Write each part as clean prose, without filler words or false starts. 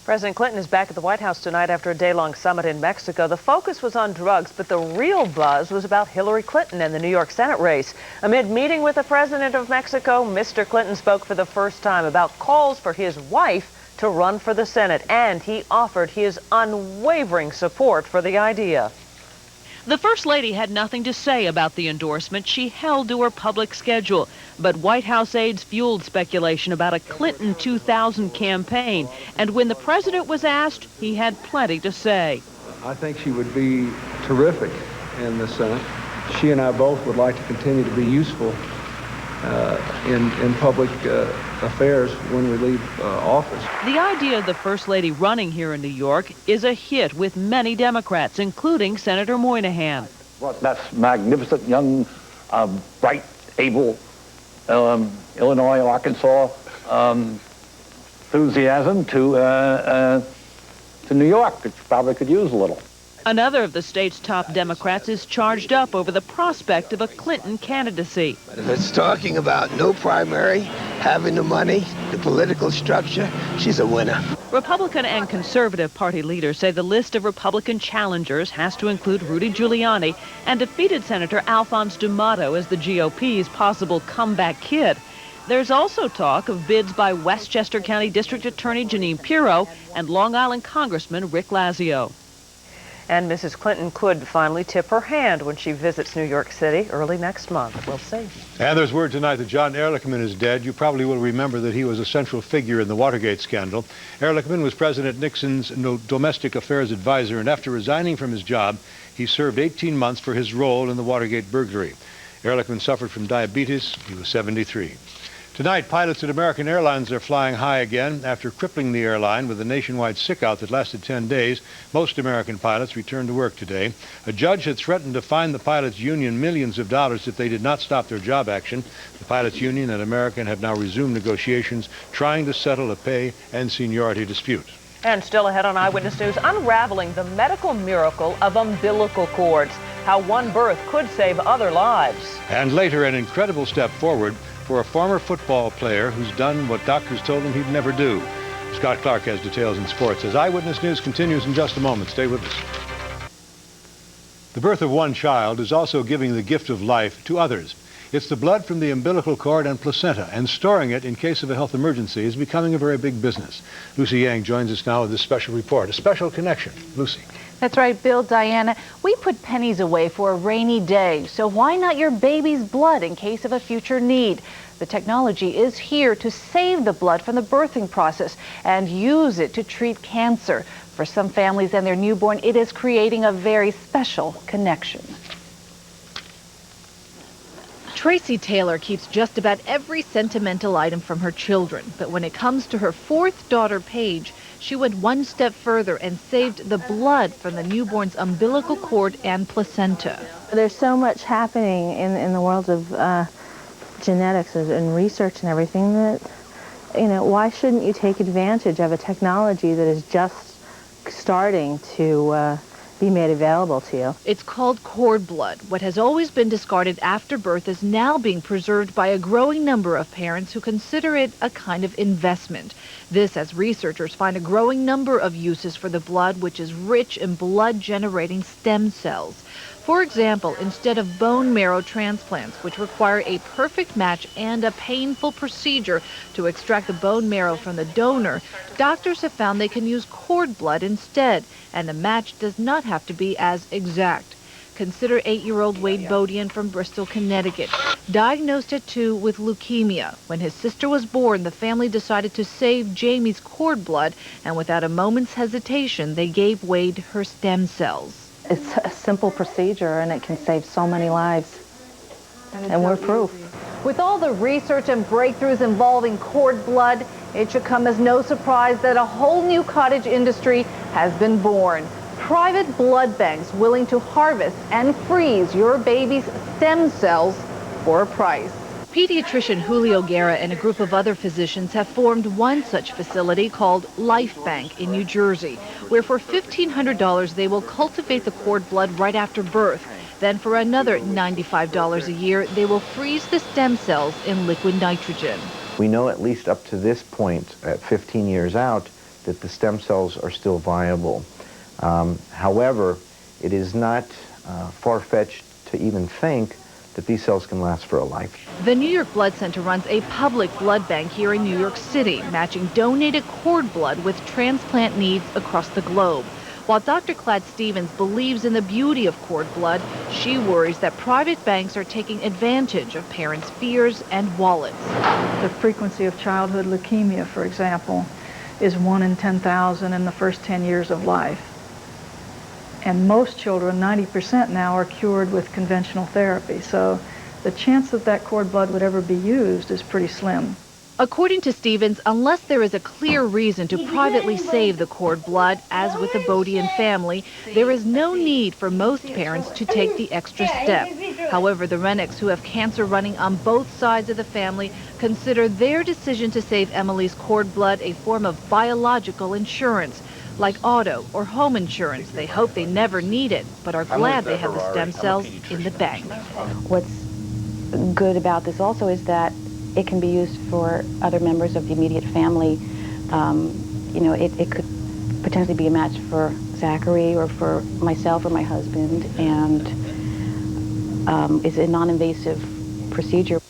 President Clinton is back at the White House tonight after a day-long summit in Mexico. The focus was on drugs, but the real buzz was about Hillary Clinton and the New York Senate race. Amid meeting with the president of Mexico, Mr. Clinton spoke for the first time about calls for his wife to run for the Senate, and he offered his unwavering support for the idea. The First Lady had nothing to say about the endorsement. She held to her public schedule. But White House aides fueled speculation about a Clinton 2000 campaign. And when the president was asked, he had plenty to say. I think she would be terrific in the Senate. She and I both would like to continue to be useful in public affairs when we leave office. The idea of the First Lady running here in New York is a hit with many Democrats, including Senator Moynihan. Well, that's magnificent, young, bright, able, Illinois, Arkansas enthusiasm to New York, which probably could use a little. Another of the state's top Democrats is charged up over the prospect of a Clinton candidacy. If it's talking about no primary, having the money, the political structure, she's a winner. Republican and conservative party leaders say the list of Republican challengers has to include Rudy Giuliani and defeated Senator Alphonse D'Amato as the GOP's possible comeback kid. There's also talk of bids by Westchester County District Attorney Jeanine Pirro and Long Island Congressman Rick Lazio. And Mrs. Clinton could finally tip her hand when she visits New York City early next month. We'll see. And there's word tonight that John Erlichman is dead. You probably will remember that he was a central figure in the Watergate scandal. Erlichman was President Nixon's domestic affairs advisor, and after resigning from his job, he served 18 months for his role in the Watergate burglary. Erlichman suffered from diabetes. He was 73. Tonight, pilots at American Airlines are flying high again. After crippling the airline with a nationwide sickout that lasted 10 days, most American pilots returned to work today. A judge had threatened to fine the pilots' union millions of dollars if they did not stop their job action. The pilots' union and American have now resumed negotiations, trying to settle a pay and seniority dispute. And still ahead on Eyewitness News, unraveling the medical miracle of umbilical cords, how one birth could save other lives. And later, an incredible step forward for a former football player who's done what doctors told him he'd never do. Scott Clark has details in sports as Eyewitness News continues in just a moment. Stay with us. The birth of one child is also giving the gift of life to others. It's the blood from the umbilical cord and placenta, and storing it in case of a health emergency is becoming a very big business. Lucy Yang joins us now with this special report, a special connection. Lucy. That's right, Bill, Diana. We put pennies away for a rainy day, so why not your baby's blood in case of a future need? The technology is here to save the blood from the birthing process and use it to treat cancer. For some families and their newborn, it is creating a very special connection. Tracy Taylor keeps just about every sentimental item from her children, but when it comes to her fourth daughter, Paige, she went one step further and saved the blood from the newborn's umbilical cord and placenta. There's so much happening in the world of genetics and research and everything that, why shouldn't you take advantage of a technology that is just starting to be made available to you? It's called cord blood. What has always been discarded after birth is now being preserved by a growing number of parents who consider it a kind of investment. This as researchers find a growing number of uses for the blood, which is rich in blood-generating stem cells. For example, instead of bone marrow transplants, which require a perfect match and a painful procedure to extract the bone marrow from the donor, doctors have found they can use cord blood instead, and the match does not have to be as exact. Consider 8-year-old Wade Bodian from Bristol, Connecticut, diagnosed at 2 with leukemia. When his sister was born, the family decided to save Jamie's cord blood, and without a moment's hesitation, they gave Wade her stem cells. It's a simple procedure, and it can save so many lives. And we're proof. With all the research and breakthroughs involving cord blood, it should come as no surprise that a whole new cottage industry has been born. Private blood banks willing to harvest and freeze your baby's stem cells for a price. Pediatrician Julio Guerra and a group of other physicians have formed one such facility called Life Bank in New Jersey, where for $1,500 they will cultivate the cord blood right after birth. Then for another $95 a year, they will freeze the stem cells in liquid nitrogen. We know at least up to this point, at 15 years out, that the stem cells are still viable. However, it is not far-fetched to even think that these cells can last for a life. The New York Blood Center runs a public blood bank here in New York City, matching donated cord blood with transplant needs across the globe. While Dr. Clad Stevens believes in the beauty of cord blood, she worries that private banks are taking advantage of parents' fears and wallets. The frequency of childhood leukemia, for example, is 1 in 10,000 in the first 10 years of life. And most children, 90% now, are cured with conventional therapy. So the chance that that cord blood would ever be used is pretty slim. According to Stevens, unless there is a clear reason to privately save the cord blood, as with the Beutel family, there is no need for most parents to take the extra step. However, the Rennicks, who have cancer running on both sides of the family, consider their decision to save Emily's cord blood a form of biological insurance. Like auto or home insurance, they hope they never need it, but are glad they have the stem cells in the bank. What's good about this also is that it can be used for other members of the immediate family. You know, it could potentially be a match for Zachary or for myself or my husband, and is a non-invasive procedure.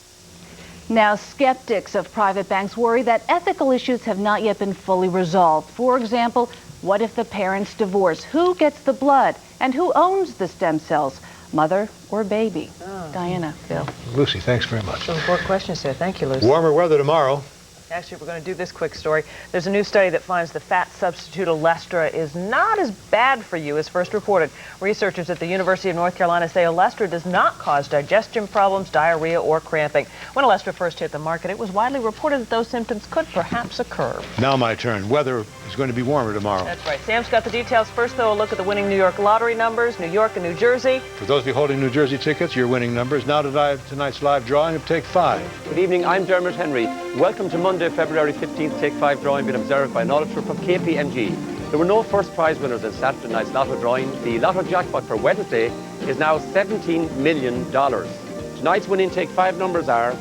Now, skeptics of private banks worry that ethical issues have not yet been fully resolved. For example, what if the parents divorce? Who gets the blood? And who owns the stem cells? Mother or baby? Diana, Phil. Lucy, thanks very much. Some important questions there. Thank you, Lucy. Warmer weather tomorrow. Actually, we're going to do this quick story. There's a new study that finds the fat substitute Olestra is not as bad for you as first reported. Researchers at the University of North Carolina say Olestra does not cause digestion problems, diarrhea, or cramping. When Olestra first hit the market, it was widely reported that those symptoms could perhaps occur. Now my turn. Weather is going to be warmer tomorrow. That's right. Sam's got the details. First, though, a look at the winning New York lottery numbers, New York and New Jersey. For those of you holding New Jersey tickets, your winning numbers now tonight's live drawing of Take 5. Good evening, I'm Dermot Henry. Welcome to Monday, February 15th, Take 5 drawing being observed by an auditor from KPMG. There were no first prize winners in Saturday night's lotto drawing. The lotto jackpot for Wednesday is now $17 million. Tonight's winning Take 5 numbers are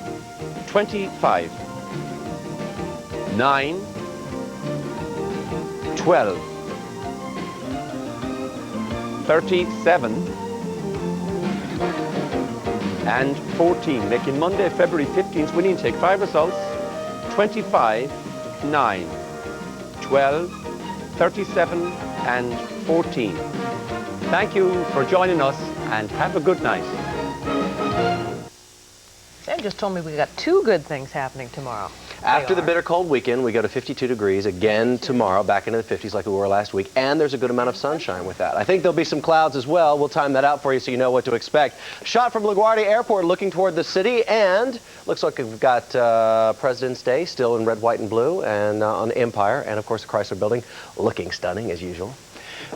25, 9, 12, 37, and 14, making Monday, February 15th winning Take 5 results 25, 9, 12, 37, and 14. Thank you for joining us and have a good night. Sam just told me we got two good things happening tomorrow. After the bitter cold weekend, we go to 52 degrees again tomorrow, back into the 50s like we were last week, and there's a good amount of sunshine with that. I think there'll be some clouds as well. We'll time that out for you so you know what to expect. Shot from LaGuardia Airport looking toward the city, and looks like we've got President's Day still in red, white, and blue, and on Empire, and of course the Chrysler Building looking stunning as usual.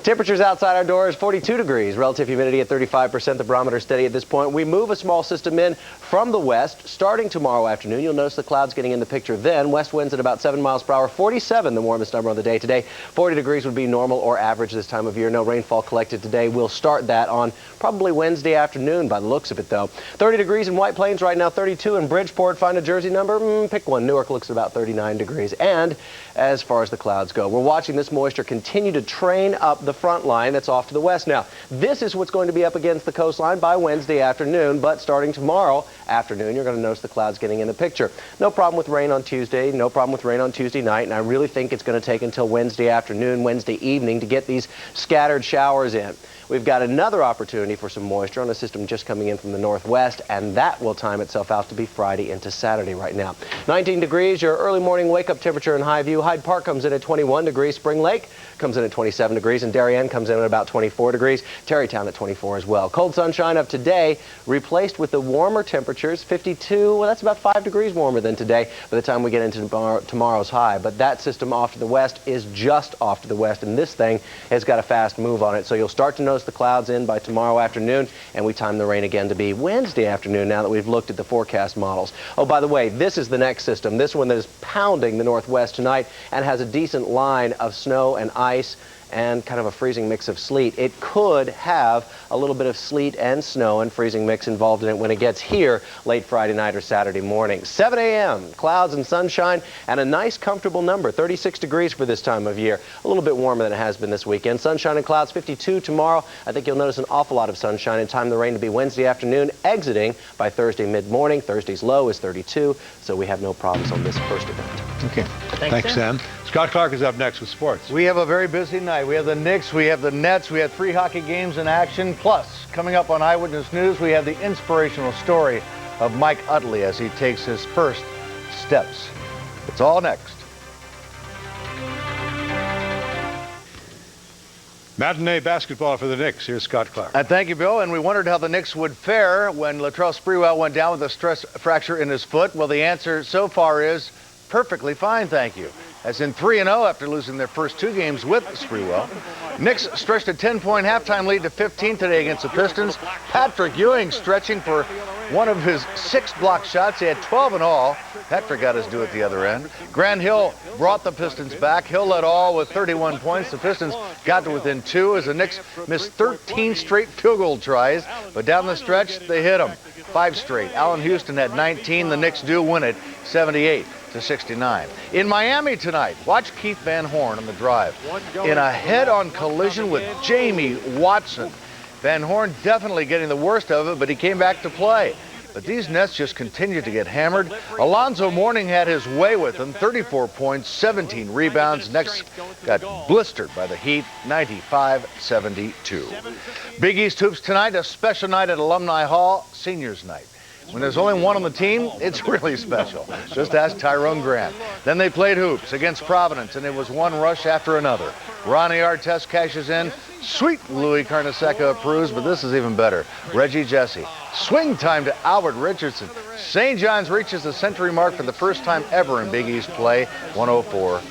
Temperatures outside our doors, 42 degrees. Relative humidity at 35%. The barometer steady at this point. We move a small system in from the west starting tomorrow afternoon. You'll notice the clouds getting in the picture then. West winds at about 7 miles per hour. 47, the warmest number of the day today. 40 degrees would be normal or average this time of year. No rainfall collected today. We'll start that on probably Wednesday afternoon by the looks of it, though. 30 degrees in White Plains right now. 32 in Bridgeport. Find a Jersey number. Pick one. Newark looks at about 39 degrees. And as far as the clouds go, we're watching this moisture continue to train up the front line that's off to the west. Now, this is what's going to be up against the coastline by Wednesday afternoon, but starting tomorrow afternoon, you're going to notice the clouds getting in the picture. No problem with rain on Tuesday, no problem with rain on Tuesday night, and I really think it's going to take until Wednesday afternoon, Wednesday evening to get these scattered showers in. We've got another opportunity for some moisture on a system just coming in from the northwest, and that will time itself out to be Friday into Saturday right now. 19 degrees, your early morning wake-up temperature in Highview. Hyde Park comes in at 21 degrees. Spring Lake comes in at 27 degrees, and Darien comes in at about 24 degrees. Tarrytown at 24 as well. Cold sunshine of today replaced with the warmer temperatures, 52. Well, that's about 5 degrees warmer than today by the time we get into tomorrow's high. But that system off to the west is just off to the west, and this thing has got a fast move on it. So you'll start to notice the clouds in by tomorrow afternoon, and we time the rain again to be Wednesday afternoon now that we've looked at the forecast models. Oh, by the way, this is the next system. This one that is pounding the northwest tonight and has a decent line of snow and ice and kind of a freezing mix of sleet. It could have a little bit of sleet and snow and freezing mix involved in it when it gets here late Friday night or Saturday morning. 7 a.m., clouds and sunshine, and a nice comfortable number, 36 degrees for this time of year. A little bit warmer than it has been this weekend. Sunshine and clouds, 52 tomorrow. I think you'll notice an awful lot of sunshine and time the rain to be Wednesday afternoon, exiting by Thursday mid-morning. Thursday's low is 32, so we have no problems on this first event. Okay. Thanks, Sam. Scott Clark is up next with sports. We have a very busy night. We have the Knicks, we have the Nets, we have 3 hockey games in action. Plus, coming up on Eyewitness News, we have the inspirational story of Mike Utley as he takes his first steps. It's all next. Matinee basketball for the Knicks. Here's Scott Clark. Thank you, Bill. And we wondered how the Knicks would fare when Latrell Sprewell went down with a stress fracture in his foot. Well, the answer so far is perfectly fine, thank you. As in 3-0 after losing their first 2 games with Sprewell. Knicks stretched a 10-point halftime lead to 15 today against the Pistons. Patrick Ewing stretching for one of his 6 block shots. He had 12 in all. Patrick got his due at the other end. Grant Hill brought the Pistons back. Hill led all with 31 points. The Pistons got to within 2 as the Knicks missed 13 straight field goal tries. But down the stretch, they hit them. 5 straight. Allen Houston had 19. The Knicks do win it 78-69. In Miami tonight, watch Keith Van Horn on the drive in a head-on collision with Jamie Watson. Van Horn definitely getting the worst of it, but he came back to play. But these Nets just continue to get hammered. Alonzo Mourning had his way with them, 34 points, 17 rebounds. Knicks got blistered by the Heat, 95-72. Big East Hoops tonight, a special night at Alumni Hall, Seniors Night. When there's only one on the team, it's really special. Just ask Tyrone Grant. Then they played hoops against Providence, and it was one rush after another. Ronnie Artest cashes in. Sweet Louis Carnesecca approves, but this is even better. Reggie Jesse. Swing time to Albert Richardson. St. John's reaches the century mark for the first time ever in Big East play, 104-70.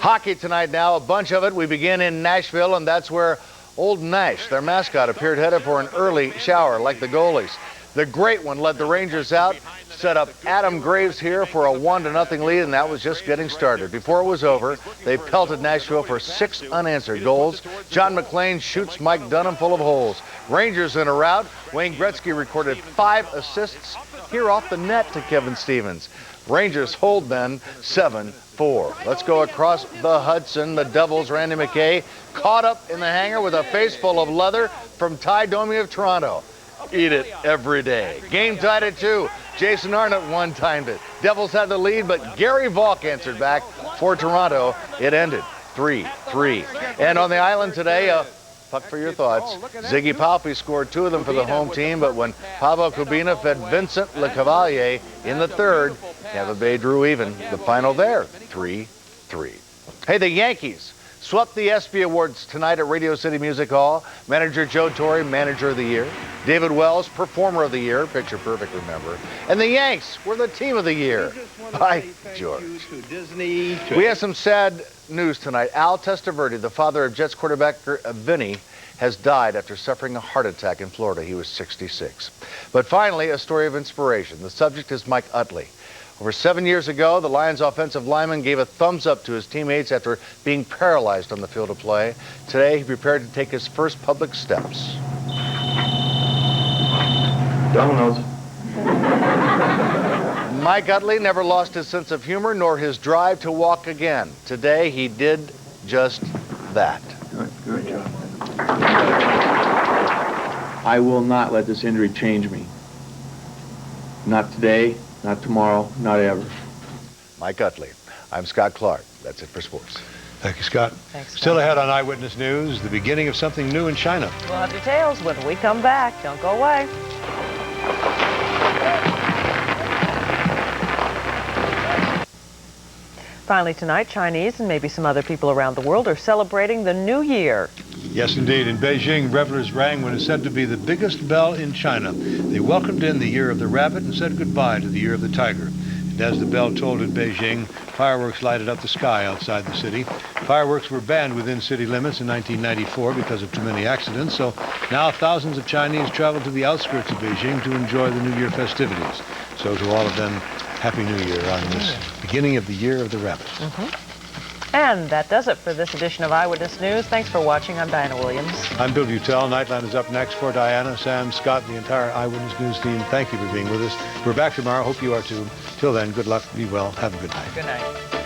Hockey tonight now, a bunch of it. We begin in Nashville, and that's where Old Nash, their mascot, appeared headed for an early shower like the goalies. The great one led the Rangers out, set up Adam Graves here for a 1-0 lead, and that was just getting started. Before it was over, they pelted Nashville for 6 unanswered goals. John McClain shoots Mike Dunham full of holes. Rangers in a rout. Wayne Gretzky recorded 5 assists here off the net to Kevin Stevens. Rangers hold then 7-4. Let's go across the Hudson. The Devils, Randy McKay, caught up in the hangar with a face full of leather from Ty Domi of Toronto. Eat it every day. Game tied at 2. Jason Arnott one-timed it. Devils had the lead, but Gary Valk answered back for Toronto. It ended 3-3. And on the island today, puck for your thoughts. Ziggy Palffy scored 2 of them for the home team, but when Pablo Kubina fed Vincent Lecavalier in the third, Tampa Bay drew even. The final there, 3-3. Hey, the Yankees swept the ESPY Awards tonight at Radio City Music Hall. Manager Joe Torre, Manager of the Year. David Wells, Performer of the Year, Picture Perfect, remember. And the Yanks were the Team of the Year. By George. We have some sad news tonight. Al Testaverde, the father of Jets quarterback Vinny, has died after suffering a heart attack in Florida. He was 66. But finally, a story of inspiration. The subject is Mike Utley. Over 7 years ago, the Lions offensive lineman gave a thumbs up to his teammates after being paralyzed on the field of play. Today, he prepared to take his first public steps. Dominoes. Mike Utley never lost his sense of humor nor his drive to walk again. Today, he did just that. Good job. I will not let this injury change me. Not today. Not tomorrow, not ever. Mike Utley. I'm Scott Clark. That's it for sports. Thank you, Scott. Thanks, Scott. Still ahead on Eyewitness News, the beginning of something new in China. We'll have details when we come back. Don't go away. Finally tonight, Chinese and maybe some other people around the world are celebrating the New Year. Yes, indeed. In Beijing, revelers rang what is said to be the biggest bell in China. They welcomed in the year of the rabbit and said goodbye to the year of the tiger. And as the bell tolled in Beijing, fireworks lighted up the sky outside the city. Fireworks were banned within city limits in 1994 because of too many accidents, so now thousands of Chinese travel to the outskirts of Beijing to enjoy the New Year festivities. So to all of them, Happy New Year on this beginning of the year of the rabbit. And that does it for this edition of Eyewitness News. Thanks for watching. I'm Diana Williams. I'm Bill Beutel. Nightline is up next for Diana, Sam, Scott, the entire Eyewitness News team. Thank you for being with us. We're back tomorrow. Hope you are too. Till then, good luck. Be well. Have a good night. Good night.